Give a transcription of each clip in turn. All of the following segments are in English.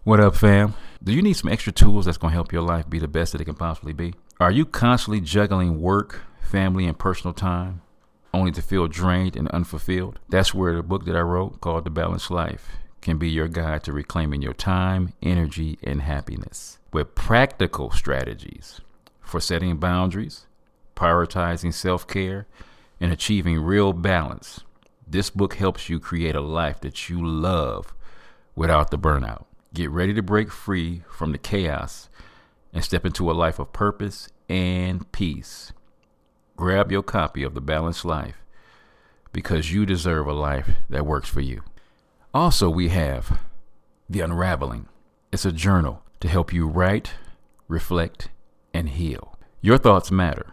What up, fam? Do you need some extra tools that's going to help your life be the best that it can possibly be? Are you constantly juggling work, family, and personal time only to feel drained and unfulfilled? That's where the book that I wrote called The Balanced Life can be your guide to reclaiming your time, energy, and happiness with practical strategies for setting boundaries, prioritizing self-care, and achieving real balance. This book helps you create a life that you love without the burnout. Get ready to break free from the chaos and step into a life of purpose and peace. Grab your copy of The Balanced Life because you deserve a life that works for you. Also, we have The Unraveling. It's a journal to help you write, reflect, and heal. Your thoughts matter.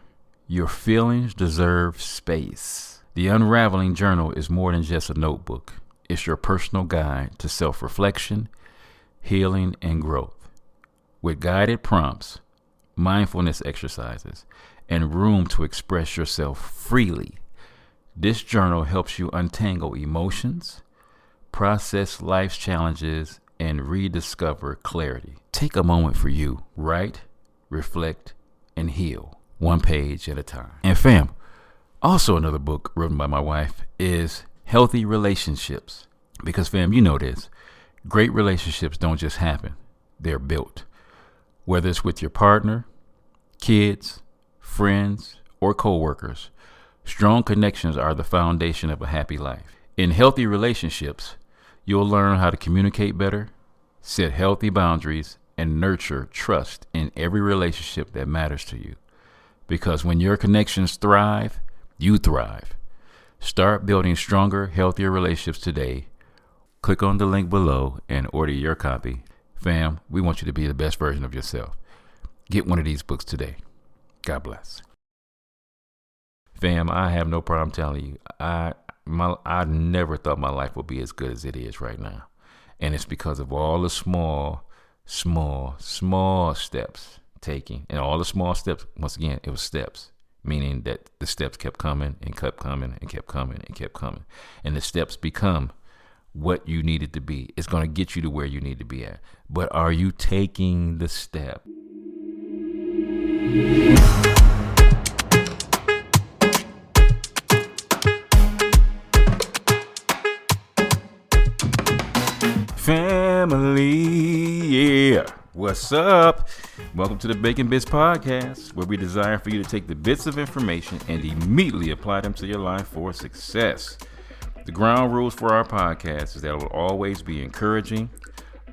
Your feelings deserve space. The Unraveling Journal is more than just a notebook. It's your personal guide to self-reflection, healing, and growth. With guided prompts, mindfulness exercises, and room to express yourself freely, this journal helps you untangle emotions, process life's challenges, and rediscover clarity. Take a moment for you. Write, reflect, and heal, one page at a time. And fam, also another book written by my wife is Healthy Relationships. Because fam, you know this. Great relationships don't just happen. They're built. Whether it's with your partner, kids, friends, or co-workers, strong connections are the foundation of a happy life. In healthy relationships, you'll learn how to communicate better, set healthy boundaries, and nurture trust in every relationship that matters to you. Because when your connections thrive, you thrive. Start building stronger, healthier relationships today. Click on the link below and order your copy. Fam, we want you to be the best version of yourself. Get one of these books today. God bless. Fam, I have no problem telling you, I never thought my life would be as good as it is right now. And it's because of all the small steps taking. And all the small steps, once again, it was steps. Meaning that the steps kept coming and kept coming and kept coming and kept coming. And the steps become what you needed to be. It's going to get you to where you need to be at. But are you taking the step? Family, yeah. What's up? Welcome to the Bacon Bits Podcast, where we desire for you to take the bits of information and immediately apply them to your life for success. The ground rules for our podcast is that it will always be encouraging,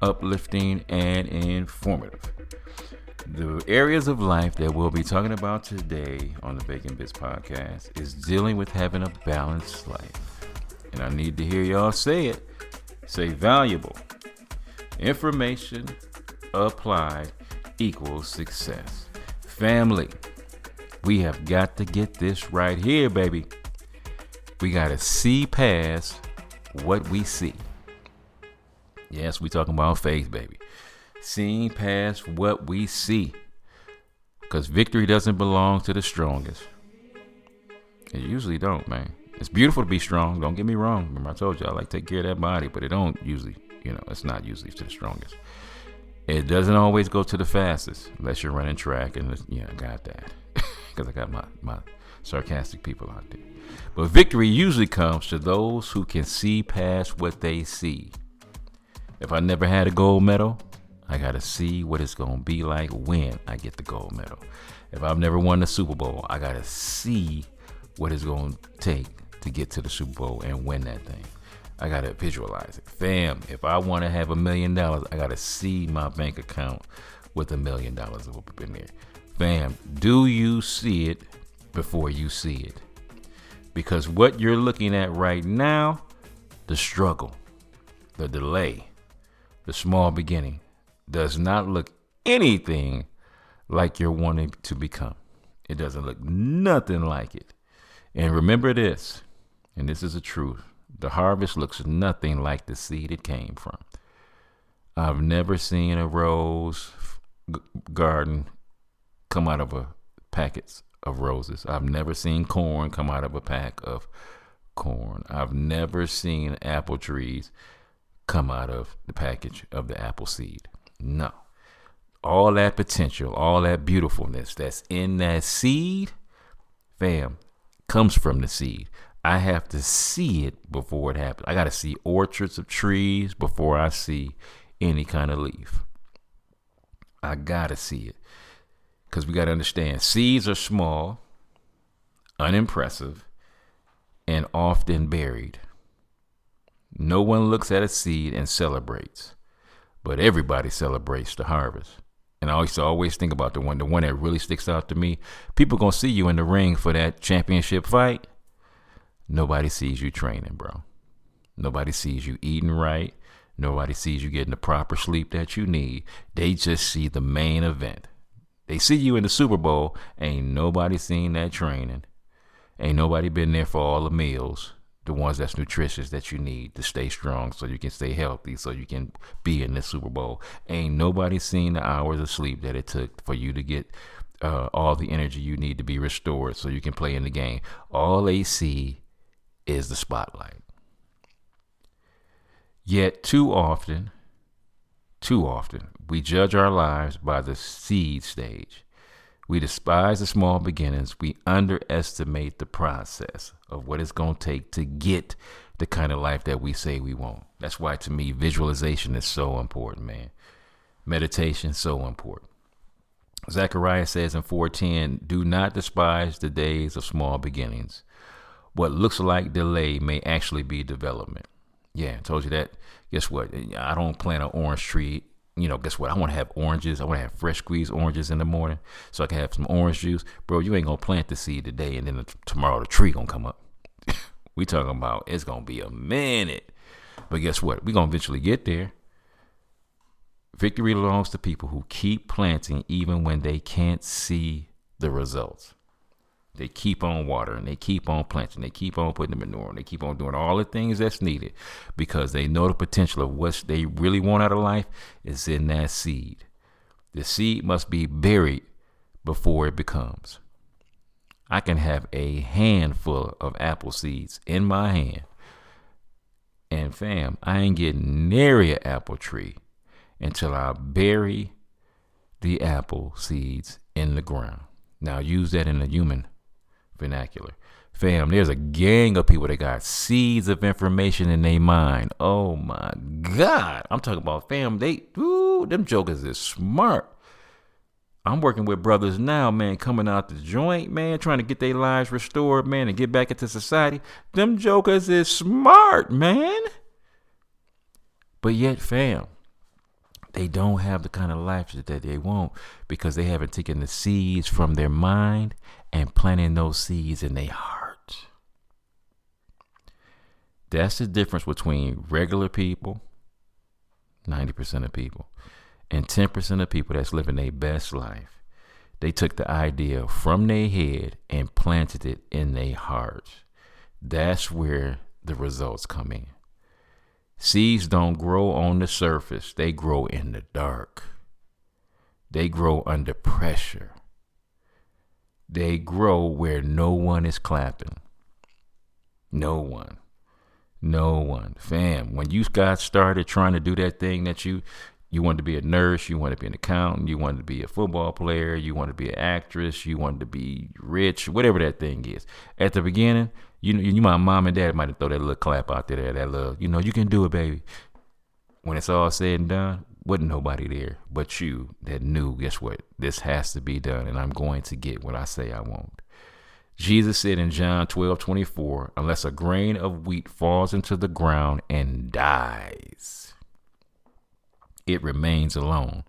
uplifting, and informative. The areas of life that we'll be talking about today on the Bacon Bits Podcast is dealing with having a balanced life. And I need to hear y'all say it. Say valuable. Information applied equals success. Family, we have got to get this right here, baby. We got to see past what we see. Yes, we talking about faith, baby. Seeing past what we see. Because victory doesn't belong to the strongest. It usually don't, man. It's beautiful to be strong. Don't get me wrong. Remember, I told you I like to take care of that body, but it don't usually, it's not usually to the strongest. It doesn't always go to the fastest unless you're running track, and I got that. Because I got my sarcastic people out there. But victory usually comes to those who can see past what they see. If I never had a gold medal, I got to see what it's going to be like when I get the gold medal. If I've never won the Super Bowl, I got to see what it's going to take to get to the Super Bowl and win that thing. I got to visualize it. Fam, if I want to have $1 million, I got to see my bank account with $1 million up in there. Fam, do you see it before you see it? Because what you're looking at right now, the struggle, the delay, the small beginning, does not look anything like you're wanting to become. It doesn't look nothing like it. And remember this, and this is the truth. The harvest looks nothing like the seed it came from. I've never seen a rose garden come out of a packet of roses. I've never seen corn come out of a pack of corn. I've never seen apple trees come out of the package of the apple seed. No. All that potential, all that beautifulness that's in that seed, fam, comes from the seed. I have to see it before it happens. I got to see orchards of trees before I see any kind of leaf. I got to see it. Because we got to understand, seeds are small, unimpressive, and often buried. No one looks at a seed and celebrates, but everybody celebrates the harvest. And I used to always think about the one that really sticks out to me. People gonna see you in the ring for that championship fight. Nobody sees you training, bro. Nobody sees you eating right. Nobody sees you getting the proper sleep that you need. They just see the main event. They see you in the Super Bowl. Ain't nobody seen that training. Ain't nobody been there for all the meals, the ones that's nutritious that you need to stay strong so you can stay healthy, so you can be in the Super Bowl. Ain't nobody seen the hours of sleep that it took for you to get all the energy you need to be restored so you can play in the game. All they see is the spotlight. Yet too often, we judge our lives by the seed stage. We despise the small beginnings. We underestimate the process of what it's going to take to get the kind of life that we say we want. That's why, to me, visualization is so important, man. Meditation, so important. Zechariah says in 4:10, do not despise the days of small beginnings. What looks like delay may actually be development. Yeah, I told you that. Guess what? I don't plant an orange tree. Guess what? I want to have oranges. I want to have fresh squeezed oranges in the morning so I can have some orange juice. Bro, you ain't going to plant the seed today and then tomorrow the tree going to come up. We talking about it's going to be a minute. But guess what? We're going to eventually get there. Victory belongs to people who keep planting even when they can't see the results. They keep on watering, they keep on planting, they keep on putting the manure on, they keep on doing all the things that's needed because they know the potential of what they really want out of life is in that seed. The seed must be buried before it becomes. I can have a handful of apple seeds in my hand, and fam, I ain't getting nary an apple tree until I bury the apple seeds in the ground. Now use that in the human vernacular. Fam, there's a gang of people that got seeds of information in their mind. Oh my God. I'm talking about, fam, them jokers is smart. I'm working with brothers now, man, coming out the joint, man, trying to get their lives restored, man, and get back into society. Them jokers is smart, man. But yet, fam, they don't have the kind of life that they want because they haven't taken the seeds from their mind and planting those seeds in their heart. That's the difference between regular people, 90% of people, and 10% of people that's living their best life. They took the idea from their head and planted it in their heart. That's where the results come in. Seeds don't grow on the surface. They grow in the dark. They grow under pressure. They grow where no one is clapping. No one. Fam, when you got started trying to do that thing that you wanted to be a nurse, you wanted to be an accountant, you wanted to be a football player, you wanted to be an actress, you wanted to be rich, whatever that thing is. At the beginning, my mom and dad might have thrown that little clap out there, that little, you can do it, baby. When it's all said and done, wasn't nobody there but you that knew, guess what? This has to be done, and I'm going to get what I say I want. Jesus said in John 12:24, unless a grain of wheat falls into the ground and dies, it remains alone.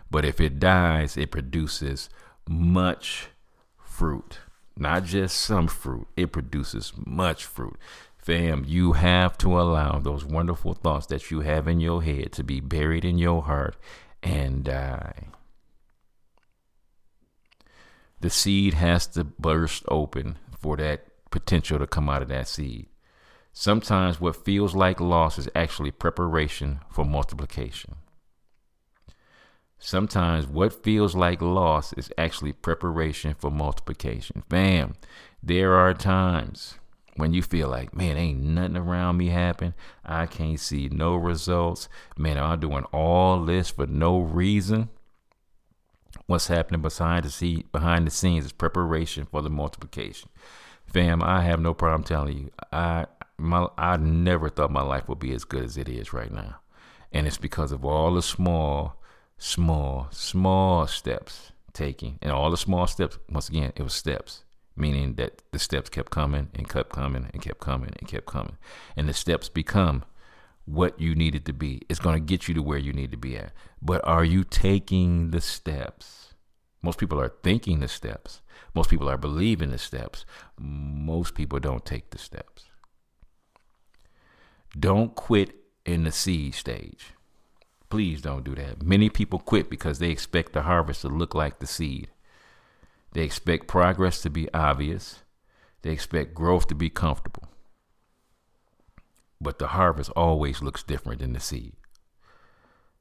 But if it dies, it produces much fruit. Not just some fruit, it produces much fruit. Fam, you have to allow those wonderful thoughts that you have in your head to be buried in your heart and die. The seed has to burst open for that potential to come out of that seed. Sometimes what feels like loss is actually preparation for multiplication. Sometimes what feels like loss is actually preparation for multiplication. Fam, there are times When you feel like, man, ain't nothing around me happen. I can't see no results. Man, I'm doing all this for no reason. What's happening behind the scenes is preparation for the multiplication. Fam, I have no problem telling you, I never thought my life would be as good as it is right now. And it's because of all the small steps taking. And all the small steps, once again, it was steps. Meaning that the steps kept coming and kept coming and kept coming and kept coming. And the steps become what you needed to be. It's going to get you to where you need to be at. But are you taking the steps? Most people are thinking the steps. Most people are believing the steps. Most people don't take the steps. Don't quit in the seed stage. Please don't do that. Many people quit because they expect the harvest to look like the seed. They expect progress to be obvious. They expect growth to be comfortable. But the harvest always looks different than the seed.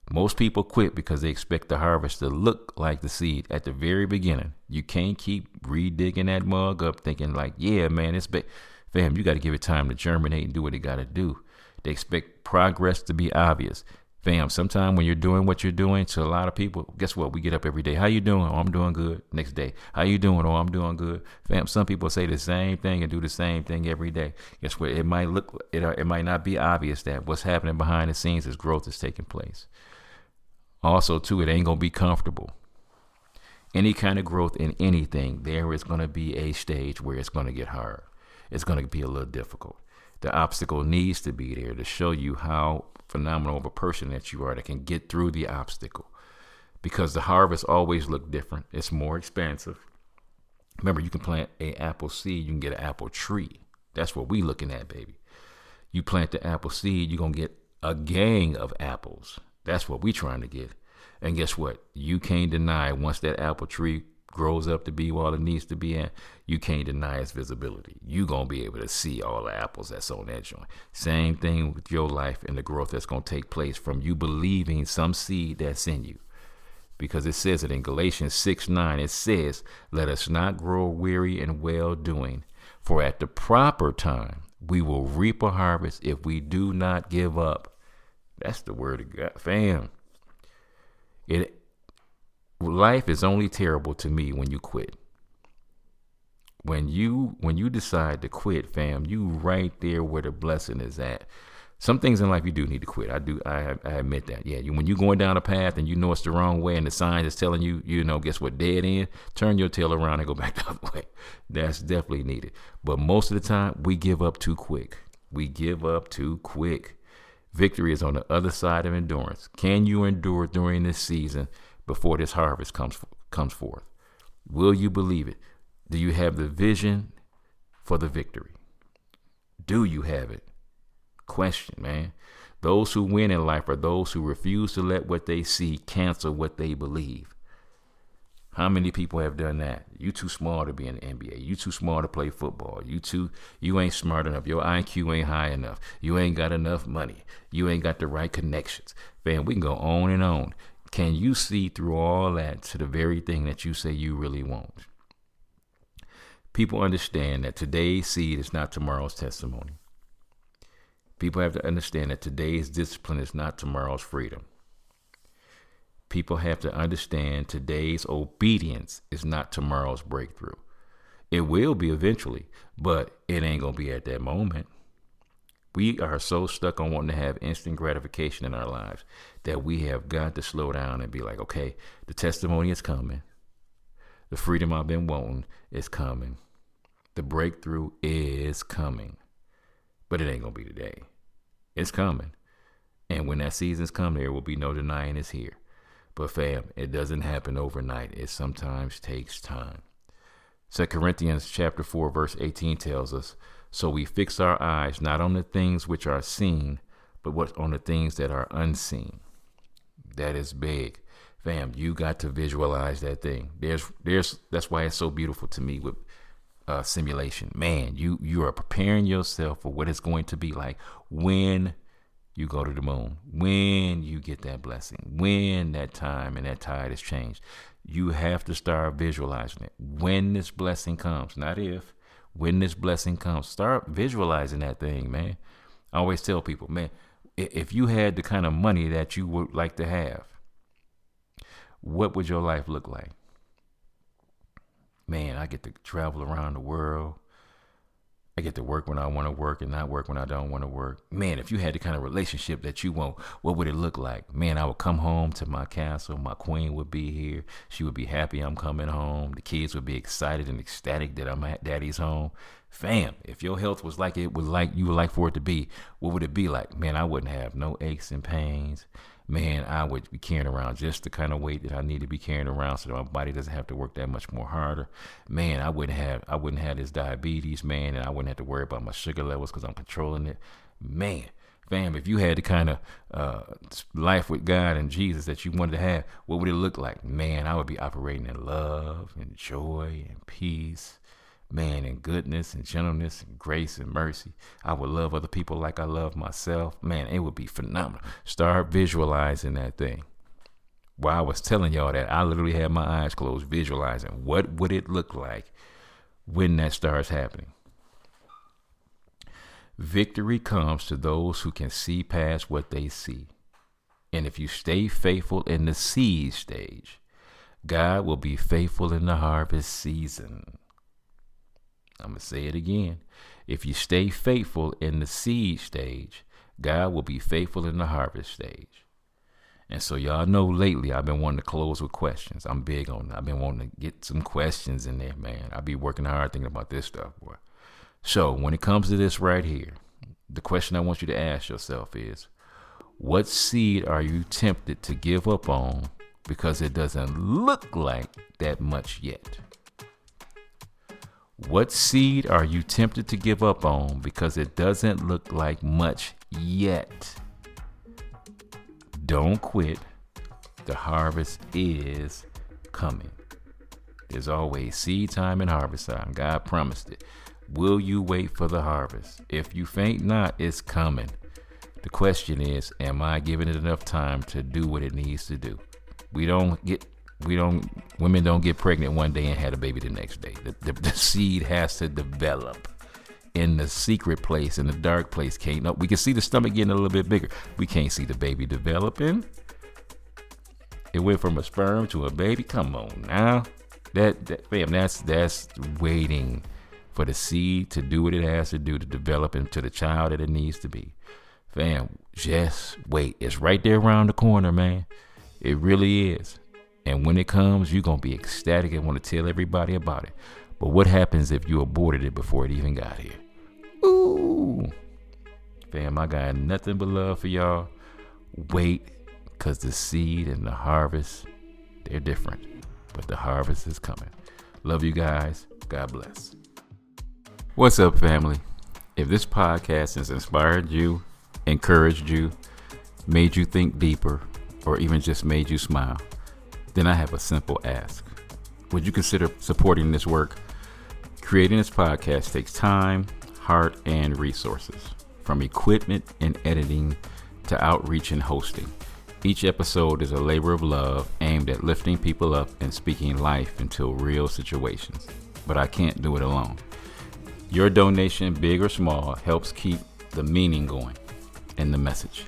Most people quit because they expect the harvest to look like the seed at the very beginning. You can't keep re-digging that mug up thinking like, yeah, man, it's big. Fam, you got to give it time to germinate and do what it got to do. They expect progress to be obvious. Fam, sometime when you're doing what you're doing, to a lot of people, guess what? We get up every day. How you doing? Oh, I'm doing good. Next day. How you doing? Oh, I'm doing good. Fam, some people say the same thing and do the same thing every day. Guess what? It might not be obvious that what's happening behind the scenes is growth is taking place. Also, too, it ain't going to be comfortable. Any kind of growth in anything, there is going to be a stage where it's going to get hard. It's going to be a little difficult. The obstacle needs to be there to show you how phenomenal of a person that you are that can get through the obstacle, because the harvest always look different. It's more expansive. Remember, you can plant an apple seed, you can get an apple tree. That's what we looking at, baby. You plant the apple seed, you're going to get a gang of apples. That's what we trying to get. And guess what? You can't deny once that apple tree grows up to be all it needs to be at, you can't deny its visibility. You gonna be able to see all the apples that's on that joint. Same thing with your life and the growth that's gonna take place from you believing some seed that's in you. Because it says it in Galatians 6:9, it says, let us not grow weary in well doing, for at the proper time we will reap a harvest if we do not give up. That's the word of God, fam. Life is only terrible to me when you quit. When you decide to quit, fam, you right there where the blessing is at. Some things in life you do need to quit. I admit that. Yeah, when you're going down a path and you know it's the wrong way and the sign is telling you, guess what, dead end, turn your tail around and go back the other way. That's definitely needed. But most of the time, we give up too quick. Victory is on the other side of endurance. Can you endure during this season before this harvest comes forth? Will you believe it? Do you have the vision for the victory? Do you have it? Question, man. Those who win in life are those who refuse to let what they see cancel what they believe. How many people have done that? You too small to be in the NBA. You too small to play football. You ain't smart enough. Your IQ ain't high enough. You ain't got enough money. You ain't got the right connections. Man, we can go on and on. Can you see through all that to the very thing that you say you really want? People understand that today's seed is not tomorrow's testimony. People have to understand that today's discipline is not tomorrow's freedom. People have to understand today's obedience is not tomorrow's breakthrough. It will be eventually, but it ain't going to be at that moment. We are so stuck on wanting to have instant gratification in our lives that we have got to slow down and be like, okay, the testimony is coming. The freedom I've been wanting is coming. The breakthrough is coming. But it ain't going to be today. It's coming. And when that season's come, there will be no denying it's here. But fam, it doesn't happen overnight. It sometimes takes time. 2 Corinthians chapter 4, verse 18 tells us, so we fix our eyes not on the things which are seen, but what on the things that are unseen. That is big. Fam, you got to visualize that thing. That's why it's so beautiful to me with simulation. Man, you are preparing yourself for what it's going to be like when you go to the moon, when you get that blessing, when that time and that tide is changed. You have to start visualizing it. When this blessing comes, not if, when this blessing comes, start visualizing that thing, man. I always tell people, man, if you had the kind of money that you would like to have, what would your life look like? Man, I get to travel around the world. I get to work when I want to work and not work when I don't want to work. Man, if you had the kind of relationship that you want, what would it look like? Man, I would come home to my castle. My queen would be here. She would be happy I'm coming home. The kids would be excited and ecstatic that I'm at daddy's home. Fam, if your health was like it was like you would like for it to be, what would it be like? Man, I wouldn't have no aches and pains. Man, I would be carrying around just the kind of weight that I need to be carrying around so that my body doesn't have to work that much more harder. Man, I wouldn't have this diabetes, man, and I wouldn't have to worry about my sugar levels because I'm controlling it. Man, fam, if you had the kind of life with God and Jesus that you wanted to have, what would it look like? Man, I would be operating in love and joy and peace. Man, in goodness and gentleness and grace and mercy. I would love other people like I love myself. Man, it would be phenomenal. Start visualizing that thing. While I was telling y'all that, I literally had my eyes closed, visualizing what would it look like when that starts happening. Victory comes to those who can see past what they see. And if you stay faithful in the seed stage, God will be faithful in the harvest season. I'm going to say it again. If you stay faithful in the seed stage, God will be faithful in the harvest stage. And so y'all know lately I've been wanting to close with questions. I'm big on it. I've been wanting to get some questions in there, man. I'll be working hard thinking about this stuff, boy. So when it comes to this right here, the question I want you to ask yourself is, what seed are you tempted to give up on because it doesn't look like that much yet? What seed are you tempted to give up on because it doesn't look like much yet? Don't quit. The harvest is coming. There's always seed time and harvest time. God promised it. Will you wait for the harvest? If you faint not, it's coming. The question is, am I giving it enough time to do what it needs to do? Women don't get pregnant one day and have a baby the next day. The seed has to develop in the secret place, in the dark place. We can see the stomach getting a little bit bigger. We can't see the baby developing. It went from a sperm to a baby. Come on now. That's waiting for the seed to do what it has to do to develop into the child that it needs to be. Fam, just wait. It's right there around the corner, man. It really is. And when it comes, you're going to be ecstatic and want to tell everybody about it. But what happens if you aborted it before it even got here? Ooh. Fam, I got nothing but love for y'all. Wait, because the seed and the harvest, they're different. But the harvest is coming. Love you guys. God bless. What's up, family? If this podcast has inspired you, encouraged you, made you think deeper, or even just made you smile, then I have a simple ask. Would you consider supporting this work? Creating this podcast takes time, heart, and resources, from equipment and editing to outreach and hosting. Each episode is a labor of love aimed at lifting people up and speaking life into real situations. But I can't do it alone. Your donation, big or small, helps keep the meaning going and the message.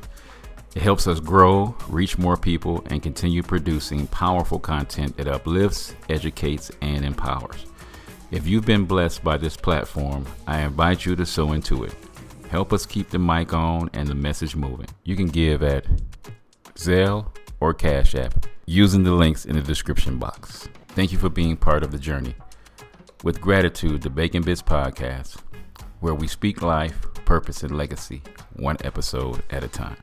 It helps us grow, reach more people, and continue producing powerful content that uplifts, educates, and empowers. If you've been blessed by this platform, I invite you to sow into it. Help us keep the mic on and the message moving. You can give at Zelle or Cash App using the links in the description box. Thank you for being part of the journey. With gratitude, the Bacon Bits Podcast, where we speak life, purpose, and legacy, one episode at a time.